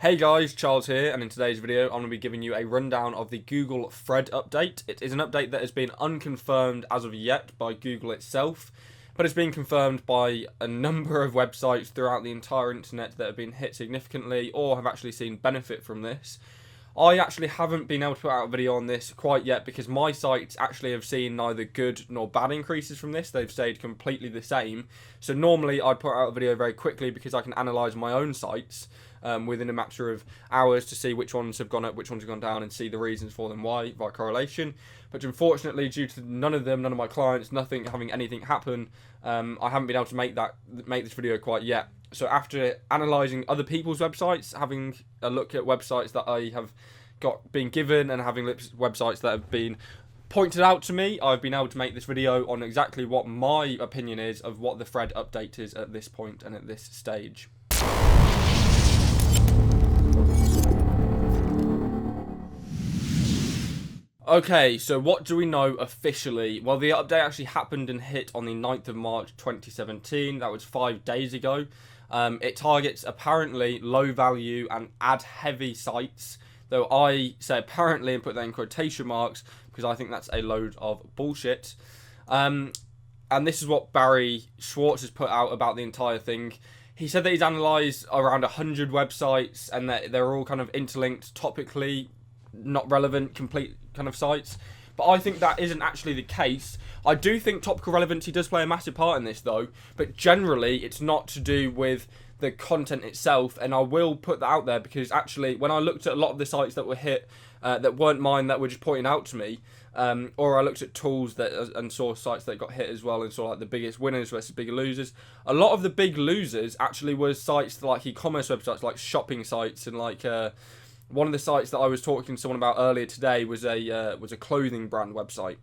Hey guys, Charles here, and in today's video I'm going to be giving you a rundown of the Google Thread update. It is an update that has been unconfirmed as of yet by Google itself, but it's been confirmed by a number of websites throughout the entire internet that have been hit significantly or have actually seen benefit from this. I actually haven't been able to put out a video on this quite yet because my sites actually have seen neither good nor bad increases from this. They've stayed completely the same. So normally I'd put out a video very quickly because I can analyse my own sites within a matter of hours to see which ones have gone up, which ones have gone down, and see the reasons for them, why, by correlation. But unfortunately, due to none of my clients, nothing having anything happen, I haven't been able to make this video quite yet. So after analysing other people's websites, having a look at websites that I have been given, and having websites that have been pointed out to me, I've been able to make this video on exactly what my opinion is of what the Thread update is at this point and at this stage. Okay, so what do we know officially? Well, the update actually happened and hit on the 9th of March 2017. That was 5 days ago. It targets apparently low value and ad heavy sites, though I say apparently and put that in quotation marks because I think that's a load of bullshit. And this is what Barry Schwartz has put out about the entire thing. He said that he's analysed around 100 websites and that they're all kind of interlinked topically, not relevant, complete kind of sites. But I think that isn't actually the case. I do think topical relevancy does play a massive part in this though, but generally it's not to do with the content itself, and I will put that out there because actually when I looked at a lot of the sites that were hit that weren't mine, that were just pointing out to me, or I looked at tools and saw sites that got hit as well and saw like the biggest winners versus bigger losers. A lot of the big losers actually were sites like e-commerce websites, like shopping sites, and like one of the sites that I was talking to someone about earlier today was a clothing brand website.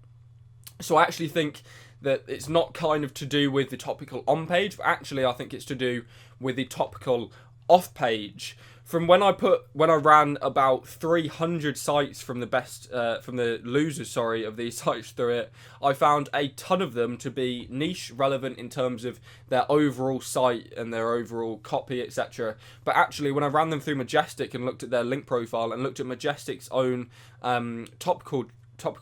So I actually think that it's not kind of to do with the topical on page, but actually I think it's to do with the topical off page. From when I ran about 300 sites from the losers, of these sites through it, I found a ton of them to be niche relevant in terms of their overall site and their overall copy, etc. But actually, when I ran them through Majestic and looked at their link profile and looked at Majestic's own topical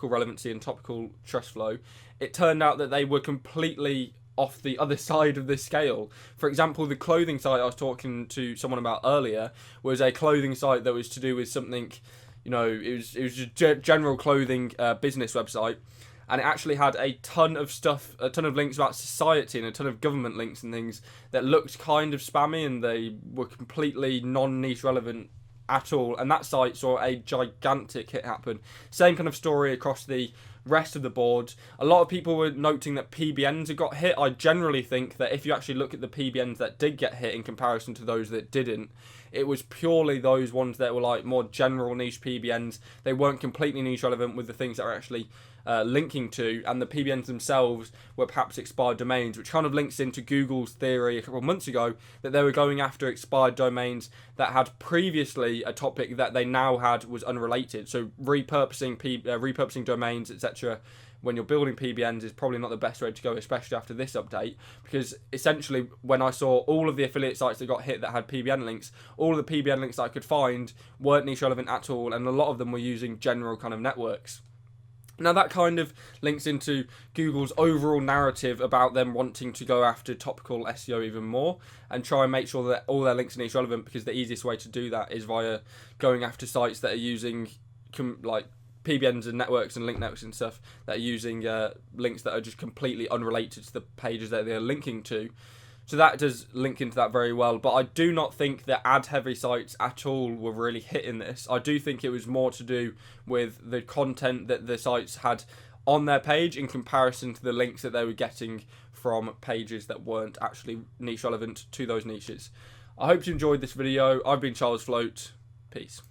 relevancy and topical trust flow, it turned out that they were completely off the other side of the scale. For example, the clothing site I was talking to someone about earlier was a clothing site that was to do with something, it was a general clothing business website, and it actually had a ton of links about society and a ton of government links and things that looked kind of spammy, and they were completely non-niche relevant at all, and that site saw a gigantic hit happen. Same kind of story across the rest of the board. A lot of people were noting that PBNs had got hit. I generally think that if you actually look at the PBNs that did get hit in comparison to those that didn't, it was purely those ones that were like more general niche PBNs. They weren't completely niche relevant with the things that are actually linking to, and the PBNs themselves were perhaps expired domains, which kind of links into Google's theory a couple of months ago that they were going after expired domains that had previously a topic that they now had was unrelated. So repurposing domains, etc., when you're building PBNs is probably not the best way to go, especially after this update, because essentially when I saw all of the affiliate sites that got hit that had PBN links, all of the PBN links I could find weren't niche relevant at all, and a lot of them were using general kind of networks. Now that kind of links into Google's overall narrative about them wanting to go after topical SEO even more and try and make sure that all their links are niche relevant, because the easiest way to do that is via going after sites that are using like PBNs and networks and link networks and stuff that are using links that are just completely unrelated to the pages that they're linking to. So that does link into that very well, but I do not think that ad-heavy sites at all were really hitting this. I do think it was more to do with the content that the sites had on their page in comparison to the links that they were getting from pages that weren't actually niche relevant to those niches. I hope you enjoyed this video. I've been Charles Floate. Peace.